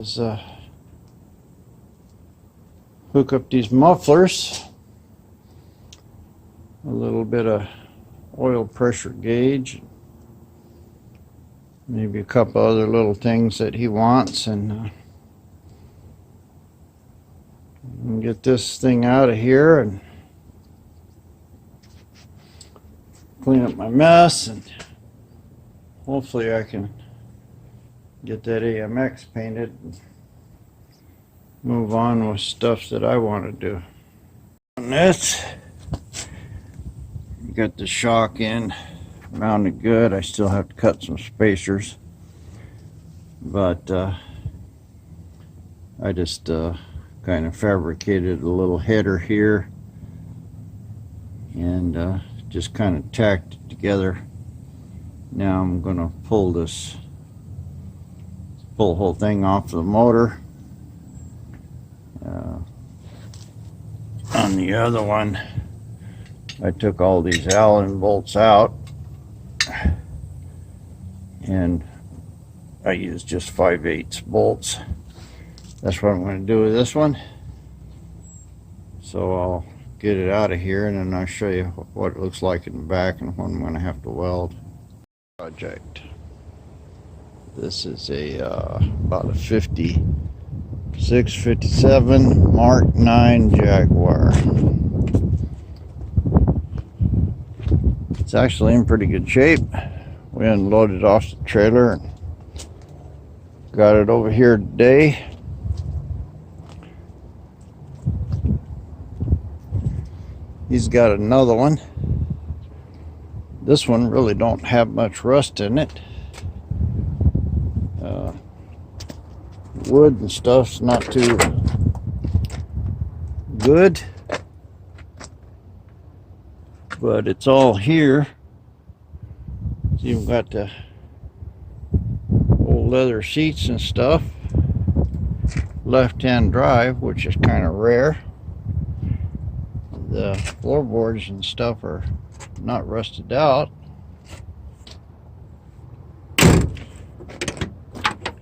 is hook up these mufflers, a little bit of oil pressure gauge, maybe a couple other little things that he wants, and get this thing out of here and clean up my mess, and hopefully I can get that AMX painted and move on with stuff that I want to do. On this, got the shock in mounted good. I still have to cut some spacers, but I just kind of fabricated a little header here and just kind of tacked it together. Now I'm going to pull the whole thing off the motor. On the other one, I took all these Allen bolts out and I used just 5/8 bolts. That's what I'm going to do with this one. So I'll get it out of here and then I'll show you what it looks like in the back and what I'm going to have to weld. Project. This is about a 56, 57 Mark 9 Jaguar. It's actually in pretty good shape. We unloaded off the trailer and got it over here today. He's got another one. This one really don't have much rust in it. Wood and stuff's not too good, but it's all here. It's even got the old leather seats and stuff. Left-hand drive, which is kind of rare. The floorboards and stuff are not rusted out.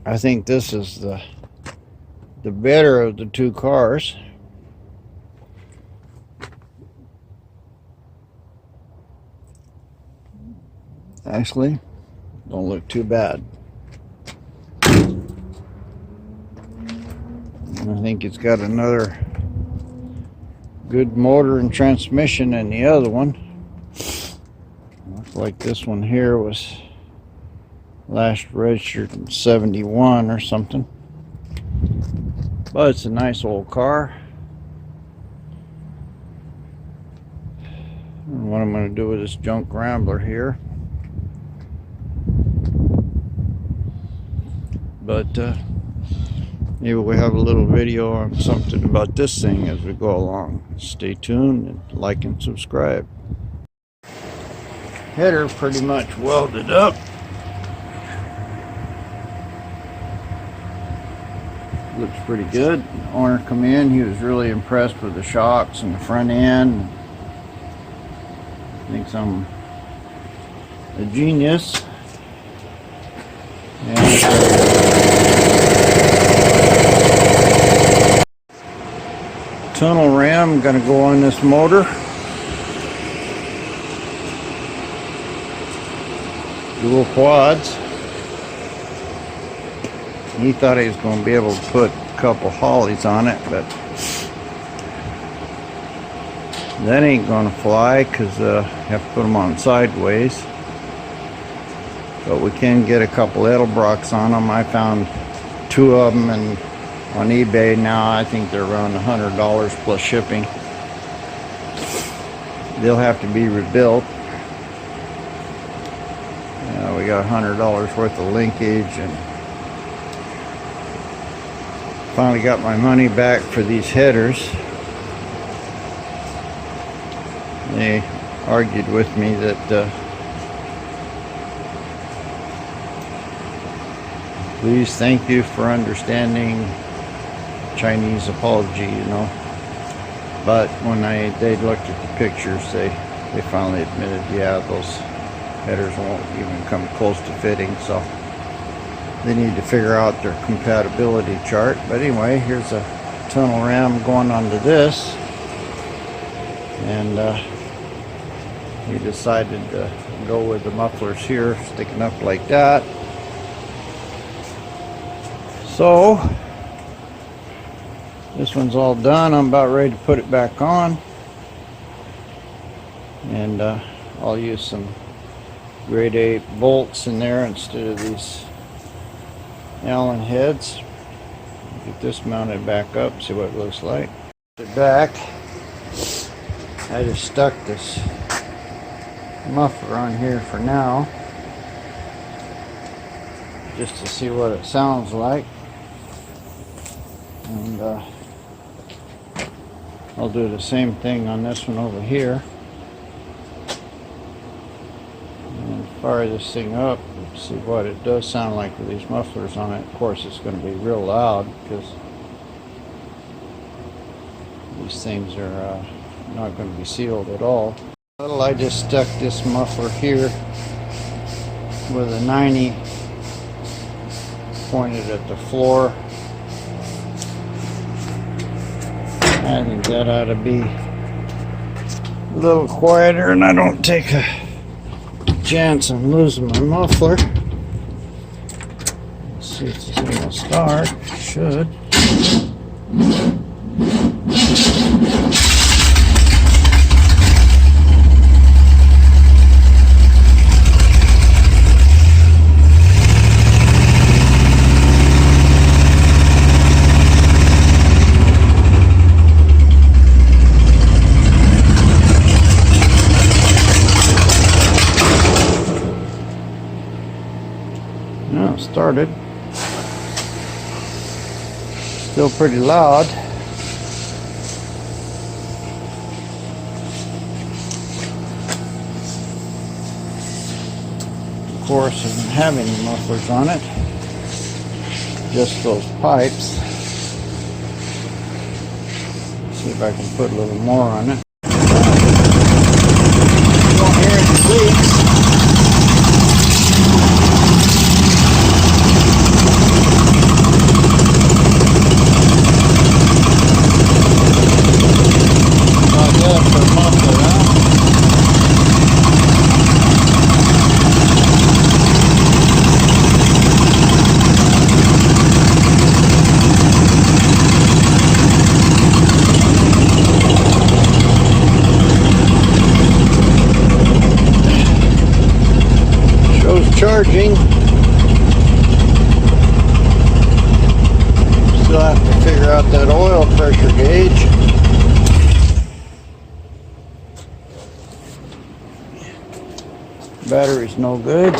I think this is the better of the two cars. Actually, don't look too bad. I think it's got another good motor and transmission than the other one. Looks like this one here was last registered in 71 or something. But it's a nice old car. And what I'm going to do with this junk Rambler here. But maybe we'll have a little video or something about this thing as we go along. Stay tuned and like and subscribe. Header pretty much welded up. Looks pretty good. The owner come in, he was really impressed with the shocks and the front end. Thinks I'm a genius. And tunnel ram gonna go on this motor. Dual quads. He thought he was going to be able to put a couple hollies on it, but that ain't going to fly because you have to put them on sideways. But we can get a couple Edelbrocks on them. I found two of them and on eBay now. I think they're around $100 plus shipping. They'll have to be rebuilt. We got $100 worth of linkage, and finally got my money back for these headers. They argued with me that please, thank you for understanding Chinese apology, you know. But when they looked at the pictures, they finally admitted, yeah, those headers won't even come close to fitting. So they need to figure out their compatibility chart. But anyway, here's a tunnel ram going onto this, and we decided to go with the mufflers here sticking up like that. So this one's all done. I'm about ready to put it back on, and I'll use some grade 8 bolts in there instead of these Allen heads. Get this mounted back up, see what it looks like. Put it back. I just stuck this muffler on here for now, just to see what it sounds like, and I'll do the same thing on this one over here, and fire this thing up and see what it does sound like with these mufflers on it. Of course, it's going to be real loud because these things are not going to be sealed at all. Well, I just stuck this muffler here with a 90 pointed at the floor. I think that ought to be a little quieter, and I don't take a chance on losing my muffler. Let's see if this thing will start. It should. No, it started. Still pretty loud. Of course, I don't have any mufflers on it, just those pipes. Let's see if I can put a little more on it. You won't hear any leaks. Charging. Still have to figure out that oil pressure gauge. Battery's no good.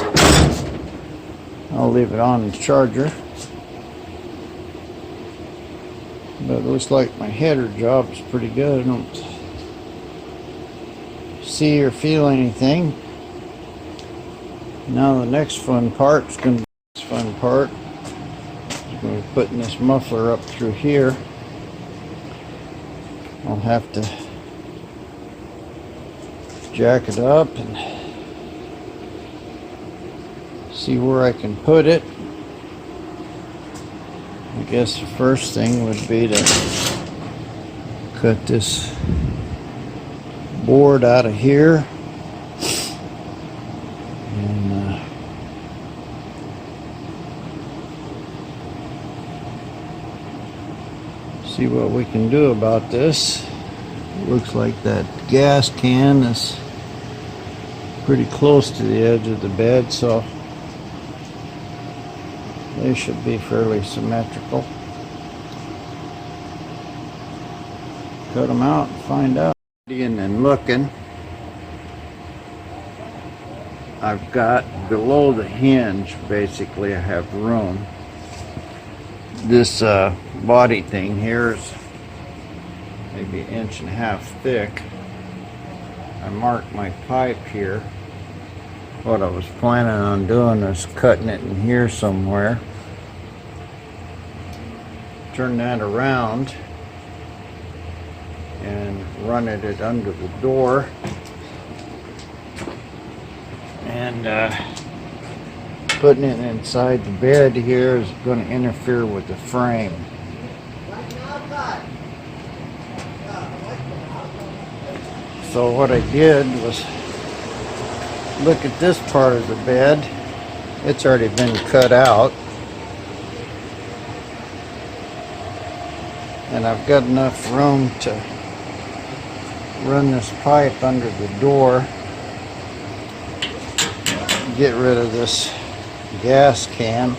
I'll leave it on the charger. But it looks like my header job is pretty good. I don't see or feel anything. Now the next fun part is going to be this fun part. I'm going to be putting this muffler up through here. I'll have to jack it up and see where I can put it. I guess the first thing would be to cut this board out of here. See what we can do about this. It looks like that gas can is pretty close to the edge of the bed, so they should be fairly symmetrical. Cut them out and find out. And then looking, I've got below the hinge, basically I have room. This body thing here is maybe 1.5 inches thick. I marked my pipe here. What I was planning on doing is cutting it in here somewhere. Turn that around and running it under the door. And putting it inside the bed here is going to interfere with the frame. So what I did was look at this part of the bed. It's already been cut out. And I've got enough room to run this pipe under the door. Get rid of this gas can.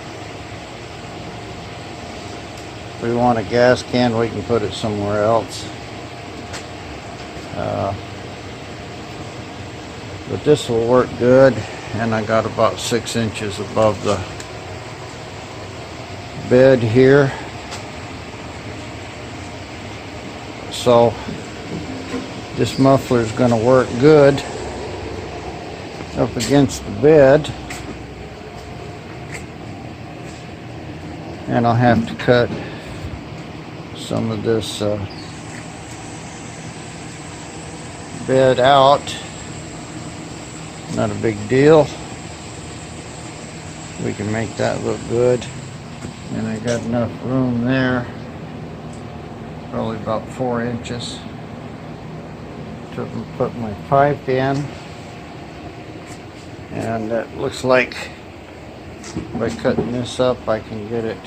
If we want a gas can, we can put it somewhere else. But this will work good, and I got about 6 inches above the bed here. So this muffler is going to work good up against the bed, and I'll have to cut some of this bed out. Not a big deal. We can make that look good. And I got enough room there, probably about 4 inches, to put my pipe in. And it looks like by cutting this up, I can get it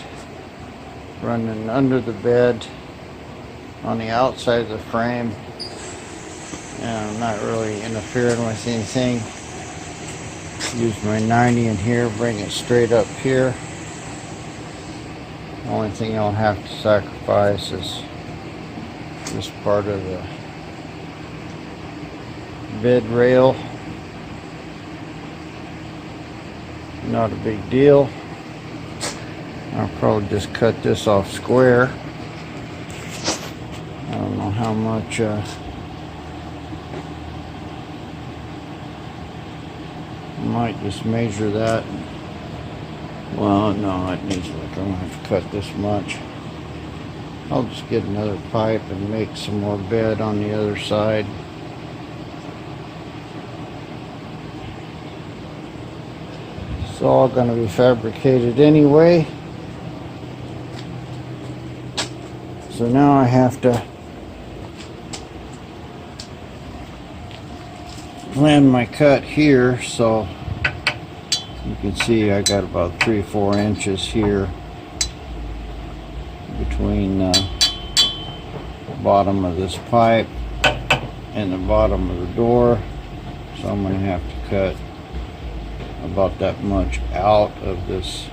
running under the bed on the outside of the frame. And I'm not really interfering with anything. Use my 90 in here, bring it straight up here. The only thing I'll have to sacrifice is this part of the bed rail. Not a big deal. I'll probably just cut this off square. I don't know how much might just measure that. Well, no, it needs, like, I'm gonna have to cut this much. I'll just get another pipe and make some more bed on the other side. It's all gonna be fabricated anyway. So now I have to land my cut here, so you can see I got about 3-4 inches here between the bottom of this pipe and the bottom of the door. So I'm going to have to cut about that much out of this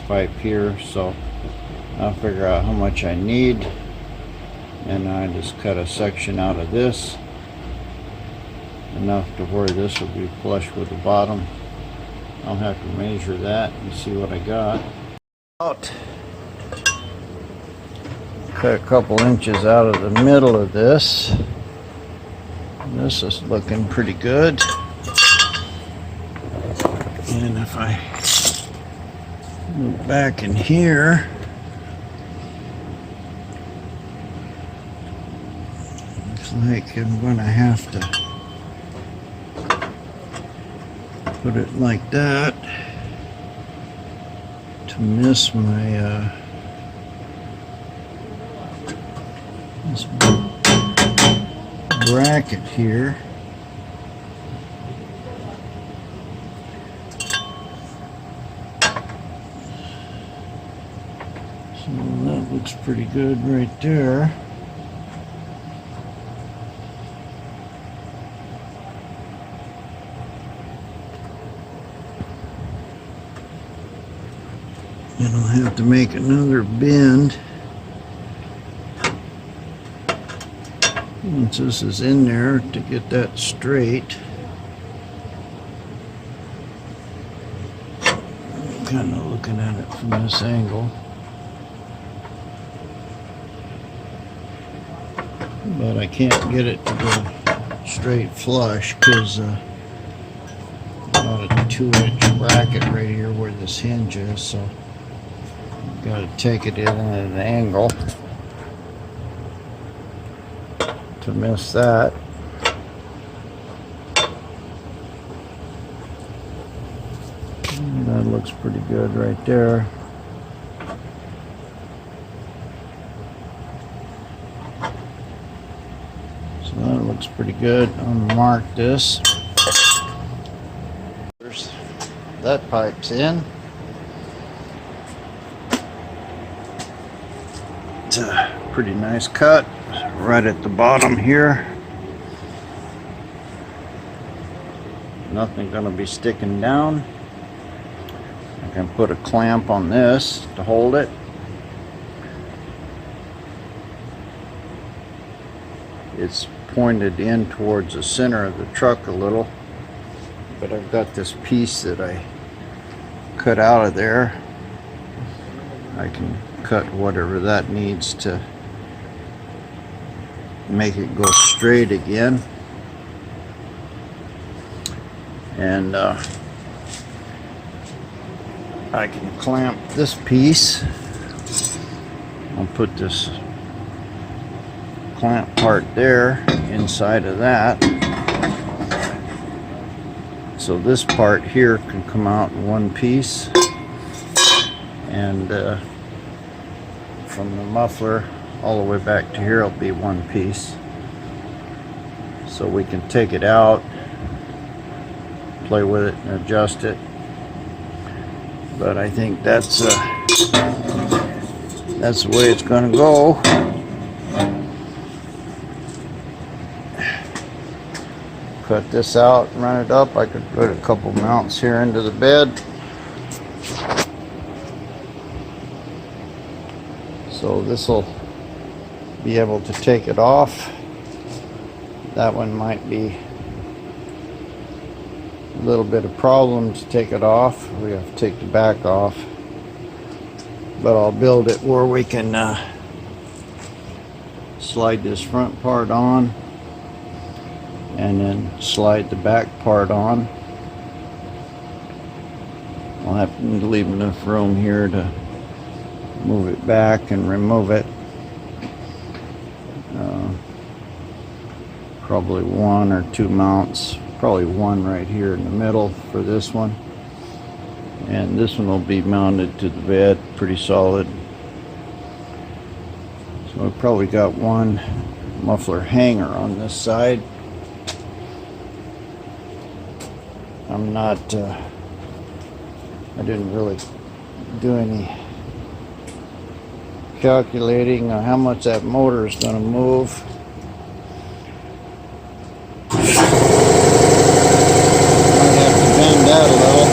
pipe here. So I'll figure out how much I need, and I just cut a section out of this, enough to where this will be flush with the bottom. I'll have to measure that and see what I got. Cut a couple inches out of the middle of this. This is looking pretty good. And if I move back in here, looks like I'm gonna have to put it like that to miss my this bracket here. So that looks pretty good right there. And I'll have to make another bend once this is in there to get that straight. I'm kind of looking at it from this angle, but I can't get it to go straight flush because about a 2-inch bracket right here where this hinge is, so got to take it in at an angle to miss that. And looks pretty good right there. So that looks pretty good. I'm gonna mark this. That pipe's in. It's a pretty nice cut right at the bottom here. Nothing gonna be sticking down. I can put a clamp on this to hold it. It's pointed in towards the center of the truck a little, but I've got this piece that I cut out of there. I can cut whatever that needs to make it go straight again. And I can clamp this piece. I'll put this clamp part there inside of that, so this part here can come out in one piece, and from the muffler all the way back to here will be one piece, so we can take it out, play with it and adjust it. But I think that's the way it's going to go. Cut this out and run it up. I could put a couple mounts here into the bed. So this will be able to take it off. That one might be a little bit of problem to take it off. We have to take the back off. But I'll build it where we can slide this front part on and then slide the back part on. I'll have to leave enough room here to move it back and remove it. Probably one or two mounts, probably one right here in the middle for this one, and this one will be mounted to the bed pretty solid. So I've probably got one muffler hanger on this side. I'm not I didn't really do any calculating on how much that motor is going to move. That a little.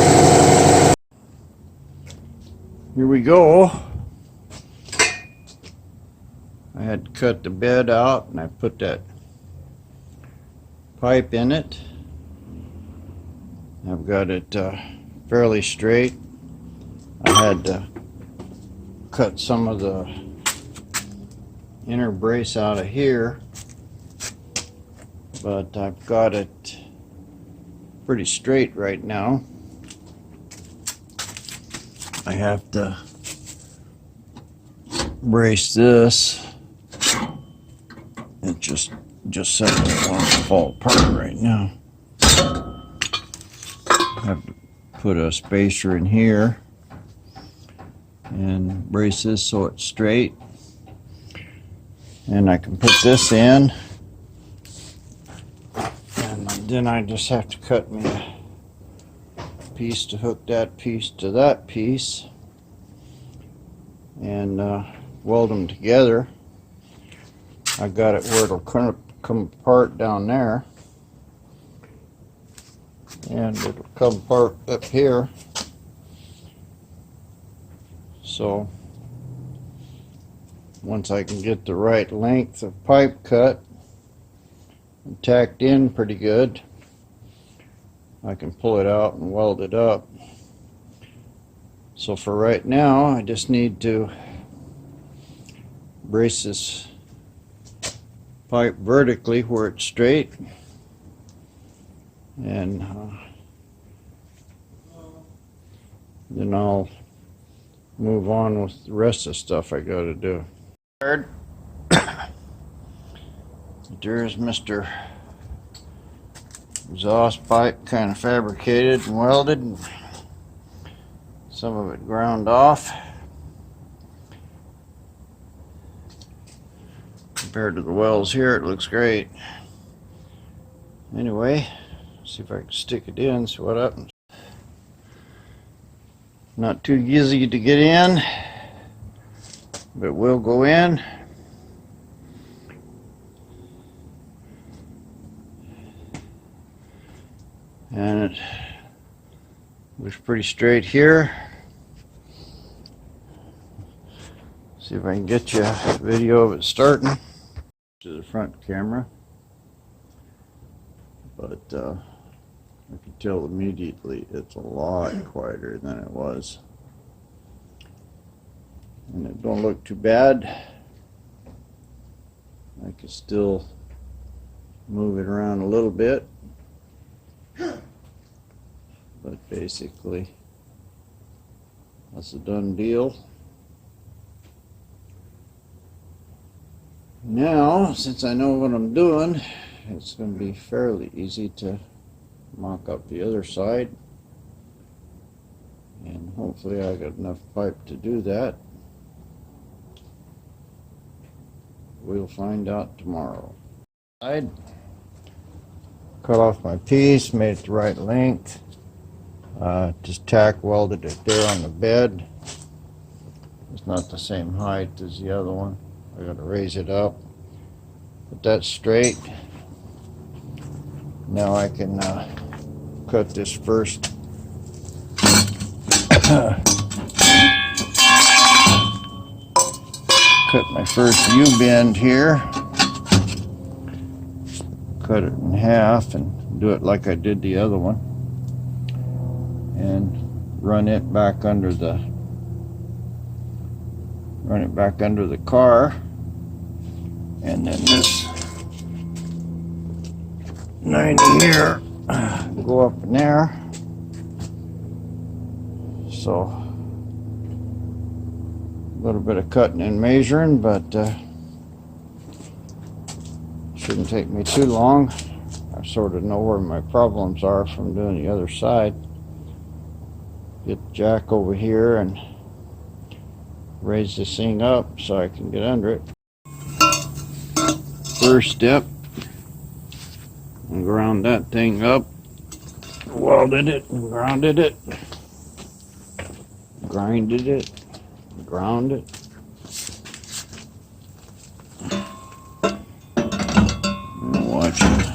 Here we go. I had to cut the bed out and I put that pipe in it. I've got it fairly straight. I had to cut some of the inner brace out of here, but I've got it pretty straight right now. I have to brace this. It just suddenly wants to fall apart right now. I have to put a spacer in here and brace this so it's straight. And I can put this in. Then I just have to cut me a piece to hook that piece to that piece and weld them together. I got it where it'll come apart down there, and it'll come apart up here. So once I can get the right length of pipe cut and tacked in pretty good, I can pull it out and weld it up. So for right now, I just need to brace this pipe vertically where it's straight, and then I'll move on with the rest of the stuff I got to do. There's Mr. Exhaust pipe kind of fabricated and welded. some of it ground off. Compared to the welds here, it looks great. Anyway, see if I can stick it in, see what happens. Not too easy to get in, but we'll go in. And it was pretty straight here. See if I can get you a video of it starting. To the front camera. But I can tell immediately it's a lot quieter than it was. And it don't look too bad. I can still move it around a little bit. But basically, that's a done deal. Now, since I know what I'm doing, it's going to be fairly easy to mock up the other side. And hopefully I got enough pipe to do that. We'll find out tomorrow. I'd cut off my piece, made it the right length. Just tack welded it there on the bed. It's not the same height as the other one. I gotta raise it up. But that's straight. Now I can cut this first. Cut my first U-bend here. Cut it in half and do it like I did the other one. And run it back under the car. And then this 90 here go up in there. So a little bit of cutting and measuring, but shouldn't take me too long. I sort of know where my problems are from doing the other side. Get the jack over here and raise this thing up so I can get under it. First step, and ground that thing up, welded it and grounded it, grinded it, ground it. And watch it.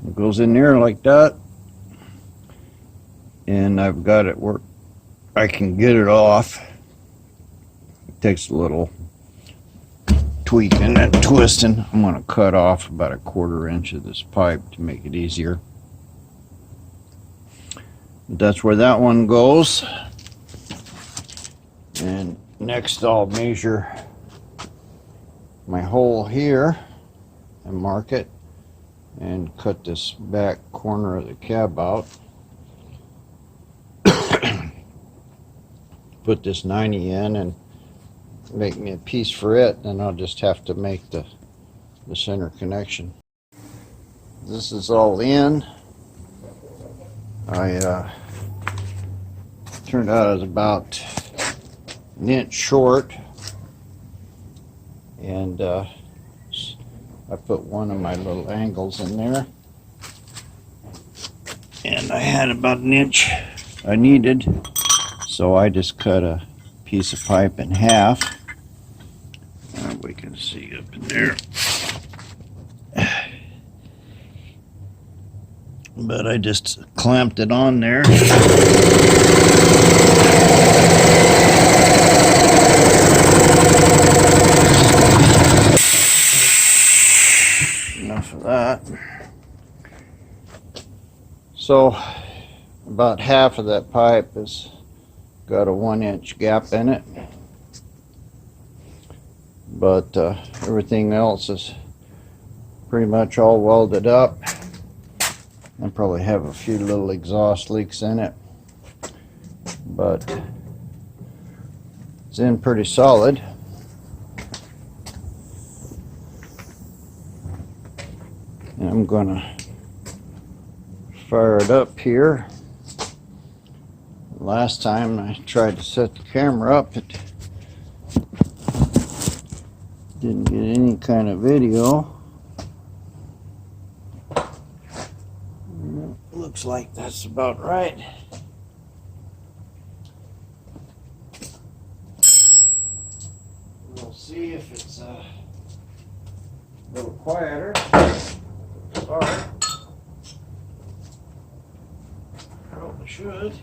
It goes in there like that, and I've got it where I can get it off. It takes a little tweaking and twisting. I'm going to cut off about a 1/4 inch of this pipe to make it easier. But that's where that one goes. And next I'll measure my hole here and mark it and cut this back corner of the cab out. Put this 90 in and make me a piece for it, and I'll just have to make the center connection. This is all in. I turned out I was about an inch short, and I put one of my little angles in there, and I had about an inch I needed, so I just cut a piece of pipe in half. We can see up in there, but I just clamped it on there. Enough of that. So about half of that pipe has got a 1-inch gap in it, but everything else is pretty much all welded up. I probably have a few little exhaust leaks in it, but it's in pretty solid. And I'm gonna fire it up here Last time I tried to set the camera up, it didn't get any kind of video. Looks like that's about right. We'll see if it's a little quieter. Sorry. Probably should.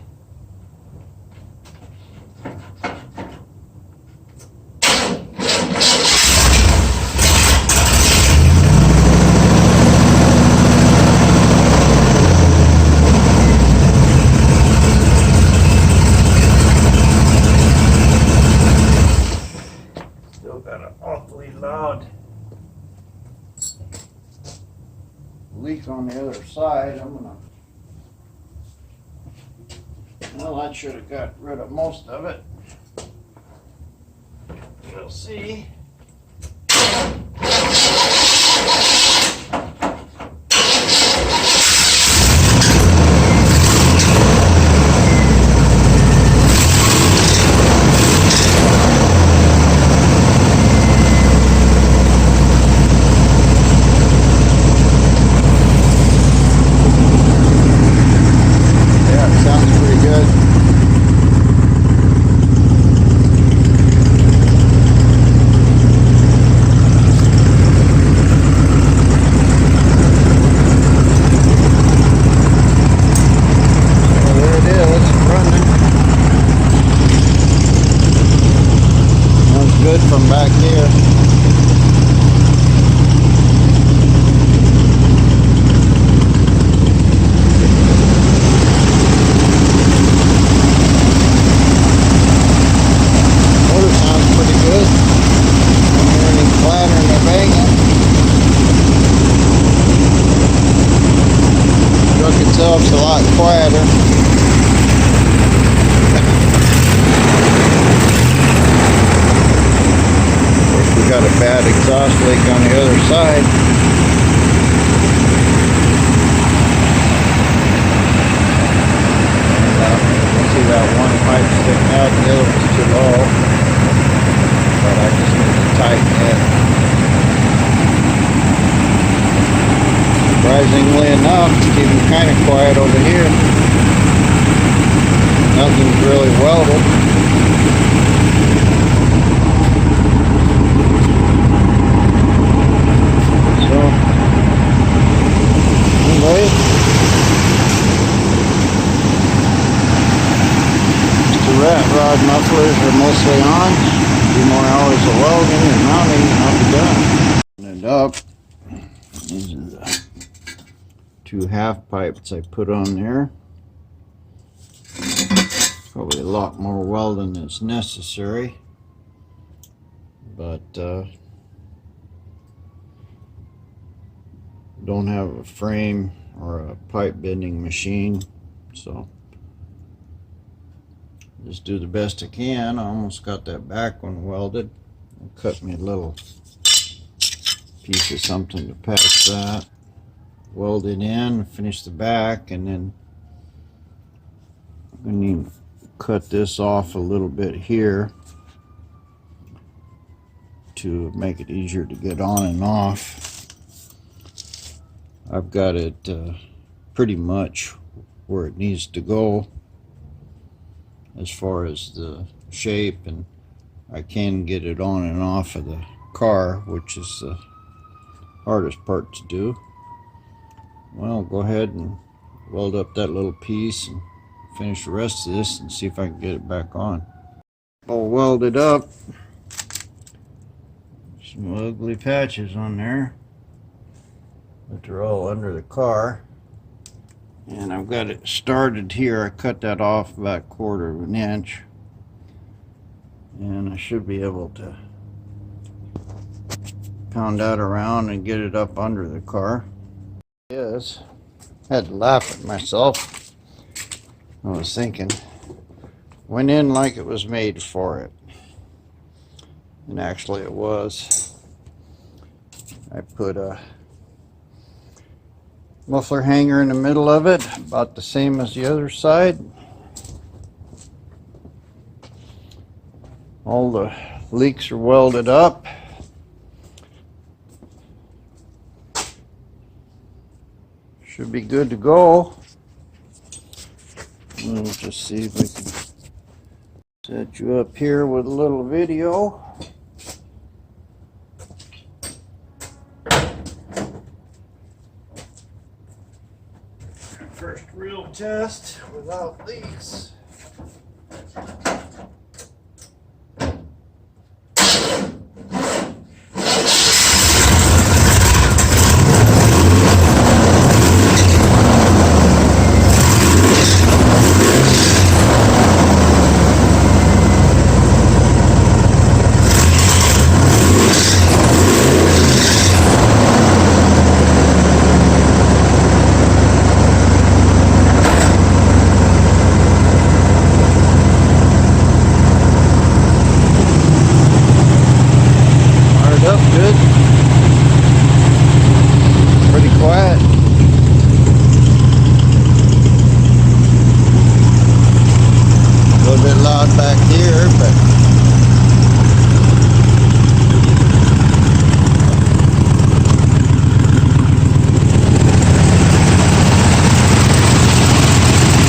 Still got an awfully loud leak on the other side. Well, that should have got rid of most of it. We'll see. Good from back here. Motor sounds pretty good. Don't hear any clattering or banging. The truck itself's a lot quieter. We got a bad exhaust leak on the other side. See that one pipe sticking out, the other one's too low. But I just need to tighten it. Surprisingly enough, it's even kind of quiet over here. Nothing's really welded. Rat rod mufflers are mostly on. A few more hours of welding and mounting and I'll be done. And up. These are the 2 half pipes I put on there. Probably a lot more welding that's necessary. But don't have a frame or a pipe bending machine, so just do the best I can. I almost got that back one welded. I'll cut me a little piece of something to patch that. Weld it in, finish the back, and then I'm going to cut this off a little bit here to make it easier to get on and off. I've got it pretty much where it needs to go as far as the shape, and I can get it on and off of the car, which is the hardest part to do. Well, go ahead and weld up that little piece and finish the rest of this and see if I can get it back on. All welded up. Some ugly patches on there, but they're all under the car. And I've got it started here. I cut that off about 1/4 of an inch, and I should be able to pound that around and get it up under the car. Yes, had to laugh at myself. I was thinking, went in like it was made for it, and actually it was. I put a muffler hanger in the middle of it, about the same as the other side. All the leaks are welded up. Should be good to go. We'll just see if we can set you up here with a little video. First real test without leaks. Up good. Pretty quiet. A little bit loud back here, but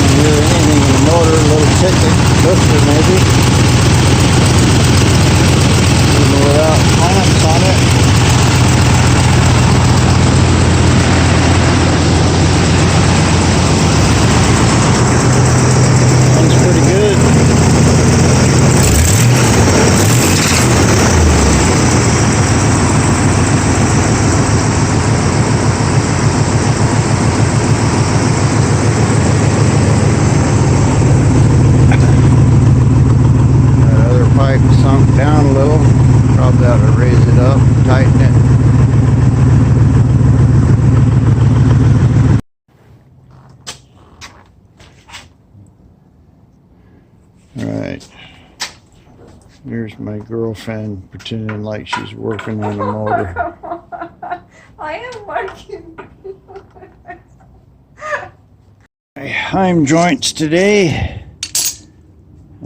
don't hear anything in the motor. A little ticking, lifter maybe. Without clamps on it. Runs pretty good. That other pipe sunk down a little. Probably ought to raise it up, tighten it. Alright. Here's my girlfriend pretending like she's working on the motor. I am working. My heim joints today.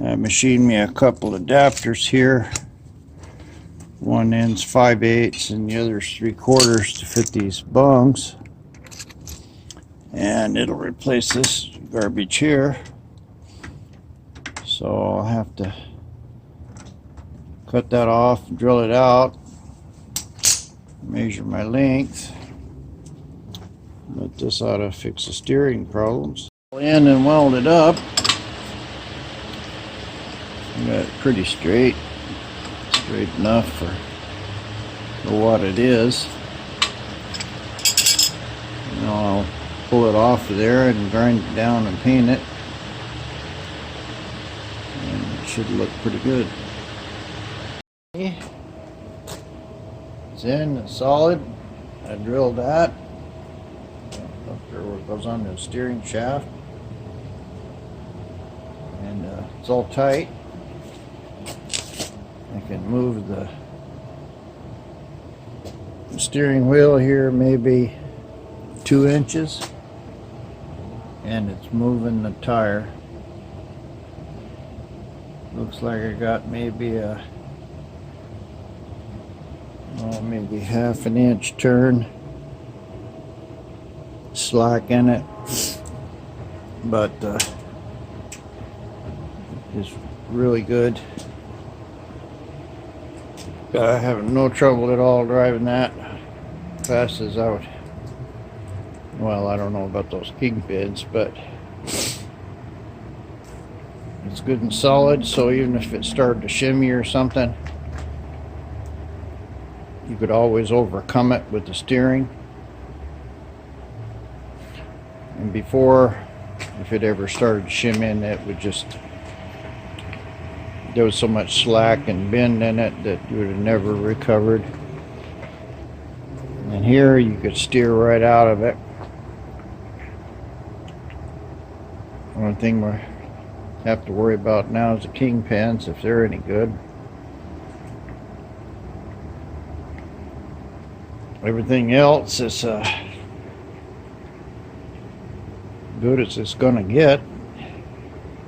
I machined me a couple adapters here. One end's 5/8 and the other's 3/4 to fit these bungs. And it'll replace this garbage here. So I'll have to cut that off, drill it out, measure my length. But this ought to fix the steering problems. In and weld it up. Got it pretty straight. Straight enough for what it is. Now I'll pull it off of there and grind it down and paint it, and it should look pretty good. It's in, it's solid. I drilled that up there where it goes on the steering shaft, and it's all tight. I can move the steering wheel here maybe 2 inches, and it's moving the tire. Looks like I got maybe a maybe 1/2 inch turn slack in it, but it's really good. I have no trouble at all driving that fast as I would. Well, I don't know about those kingpins, but it's good and solid, so even if it started to shimmy or something, you could always overcome it with the steering. And before, if it ever started shimmying, it would just, there was so much slack and bend in it that you would have never recovered. And here you could steer right out of it. One thing we have to worry about now is the kingpins, if they're any good. Everything else is good as it's gonna get.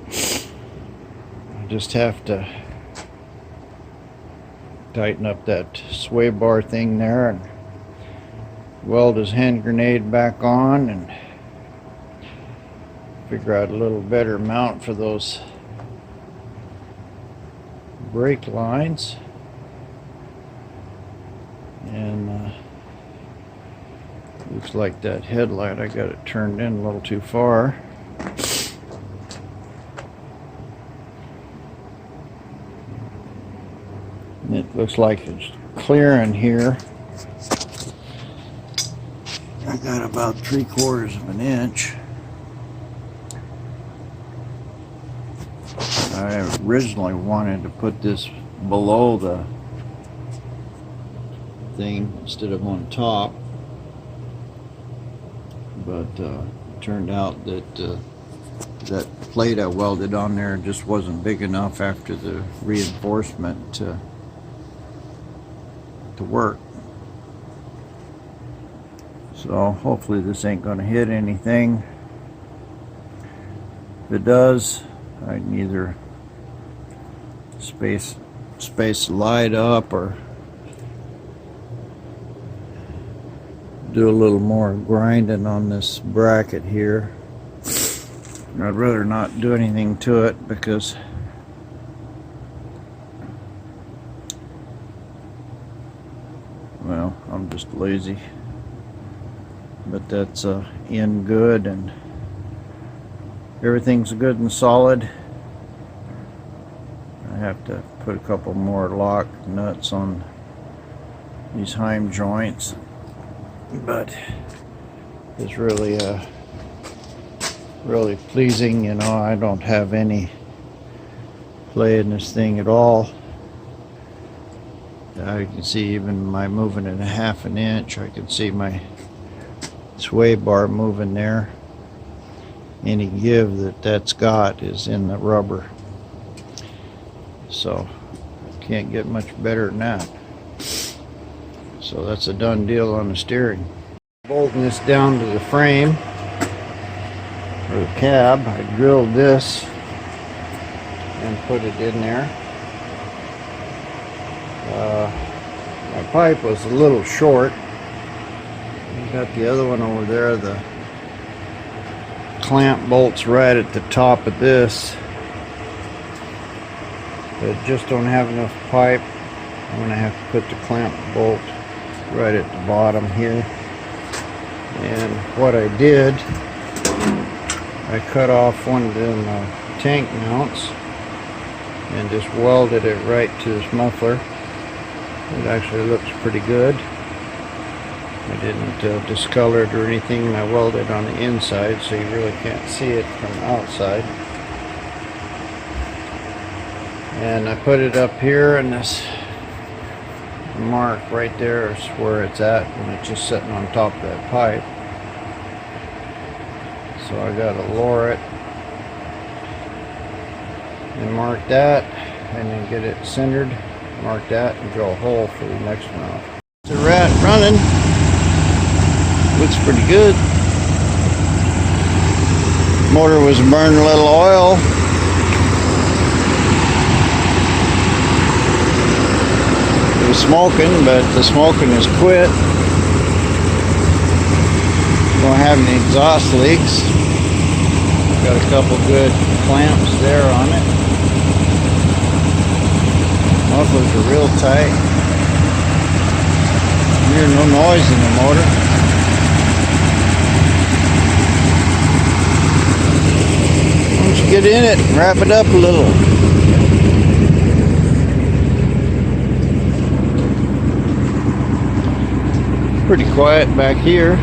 I just have to tighten up that sway bar thing there and weld his hand grenade back on and figure out a little better mount for those brake lines. And looks like that headlight, I got it turned in a little too far. And it looks like it's clear in here. I got about 3/4 of an inch. I originally wanted to put this below the thing instead of on top, but it turned out that that plate I welded on there just wasn't big enough after the reinforcement to work. So hopefully this ain't gonna hit anything. If it does, I can either space the light up or do a little more grinding on this bracket here. I'd rather not do anything to it because well, I'm just lazy. But that's in good and everything's good and solid. I have to put a couple more lock nuts on these heim joints, but it's really really pleasing. You know, I don't have any play in this thing at all. You can see even by moving it 1/2 inch, I can see my sway bar moving there. Any give that's got is in the rubber, so can't get much better than that. So that's a done deal on the steering. Bolting this down to the frame or the cab, I drilled this and put it in there. My pipe was a little short. Got the other one over there. The clamp bolts right at the top of this. But just don't have enough pipe. I'm going to have to put the clamp bolt right at the bottom here. And what I did, I cut off one of them tank mounts and just welded it right to this muffler. It actually looks pretty good. I didn't discolor it or anything. I welded on the inside so you really can't see it from the outside. And I put it up here, and this mark right there is where it's at when it's just sitting on top of that pipe. So I gotta lower it and mark that, and then get it centered, mark that, and drill a hole for the next mount. The rat running. Looks pretty good. Motor was burning a little oil. It was smoking, but the smoking has quit. Don't have any exhaust leaks. Got a couple good clamps there on it. Mufflers are real tight. You hear no noise in the motor. Why don't you get in it and wrap it up a little? Pretty quiet back here.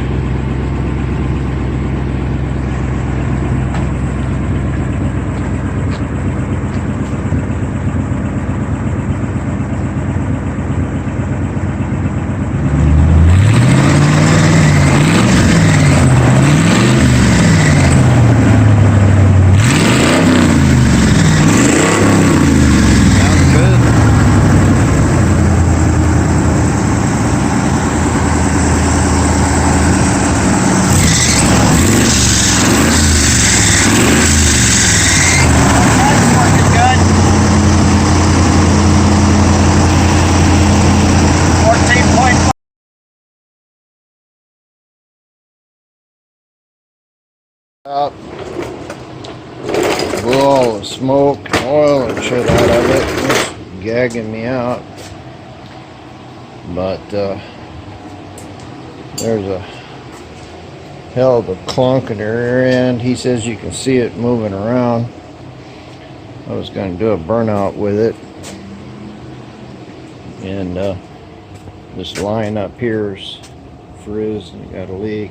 Out. Blew all the smoke and oil and shit out of it. It's gagging me out. But there's a hell of a clunk in the rear end. He says you can see it moving around. I was going to do a burnout with it. And this line up here is frizzed and got a leak.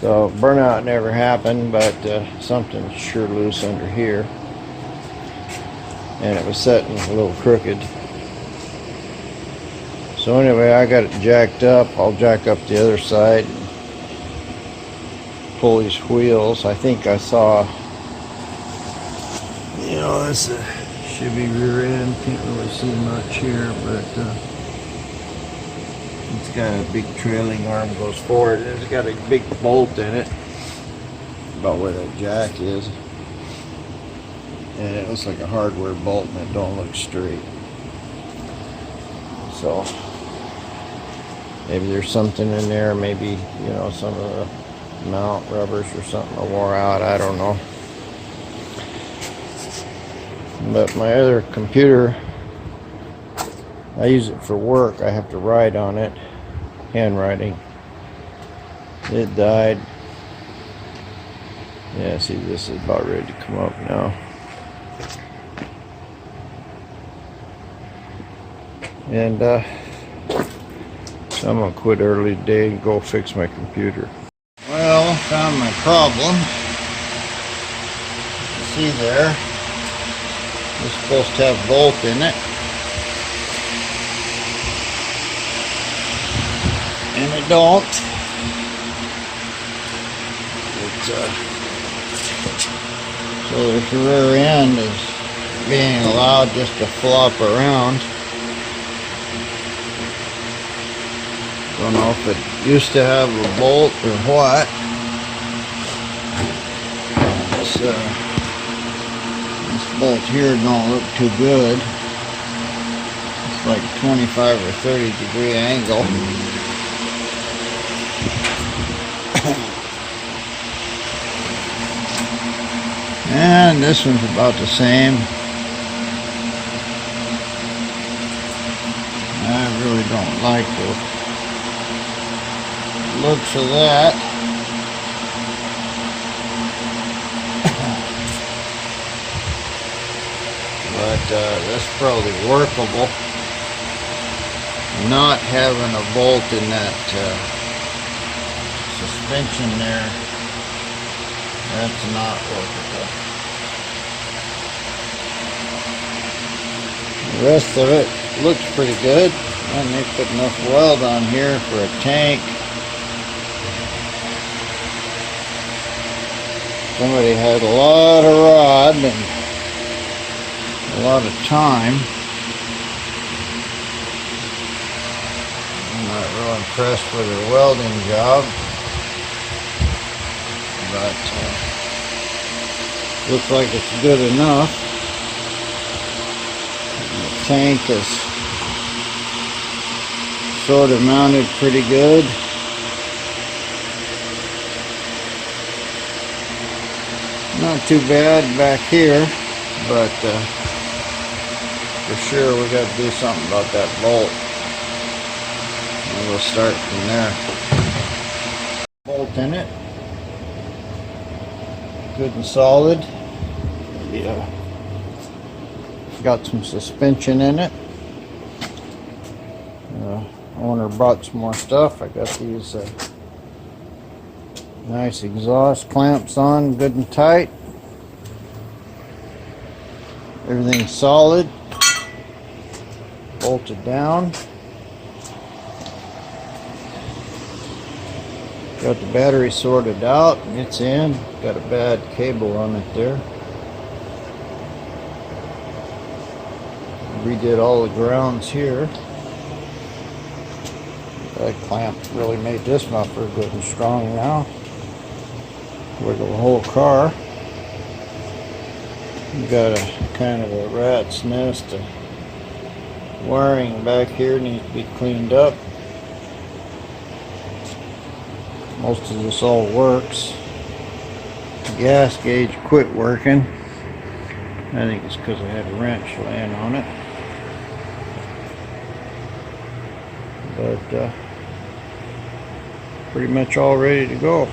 So burnout never happened, but something's sure loose under here. And it was setting a little crooked. So anyway, I got it jacked up. I'll jack up the other side and pull these wheels. I think I saw, you know, this should be rear end. Can't really see much here, but it's got a big trailing arm goes forward. It's got a big bolt in it, about where that jack is. And it looks like a hardware bolt and it don't look straight. So maybe there's something in there, maybe, you know, some of the mount rubbers or something wore out, I don't know. But my other computer, I use it for work. I have to write on it, handwriting. It died. Yeah, see, this is about ready to come up now. And so I'm gonna quit early today and go fix my computer. Well, found my problem. See there, it's supposed to have a bolt in it, and it don't. So this rear end is being allowed just to flop around. Don't know if it used to have a bolt or what. This bolt here don't look too good. It's like 25 or 30-degree angle. And this one's about the same. I really don't like the looks of that. But that's probably workable. Not having a bolt in that suspension there, that's not workable. The rest of it looks pretty good. And they put enough weld on here for a tank. Somebody had a lot of rod and a lot of time. I'm not real impressed with their welding job, but looks like it's good enough. And the tank is sort of mounted pretty good. Not too bad back here, but for sure we got to do something about that bolt. And we'll start from there. Bolt in it, good and solid. Yeah, got some suspension in it. Owner brought some more stuff. I got these nice exhaust clamps on, good and tight. Everything's solid. Bolted down. Got the battery sorted out. It's in. Got a bad cable on it there. Redid all the grounds here. That clamp really made this muffler good and strong now. Wiggle the whole car. You got a kind of a rat's nest of wiring back here, needs to be cleaned up. Most of this all works. gas gauge quit working. I think it's because I had a wrench laying on it. But pretty much all ready to go.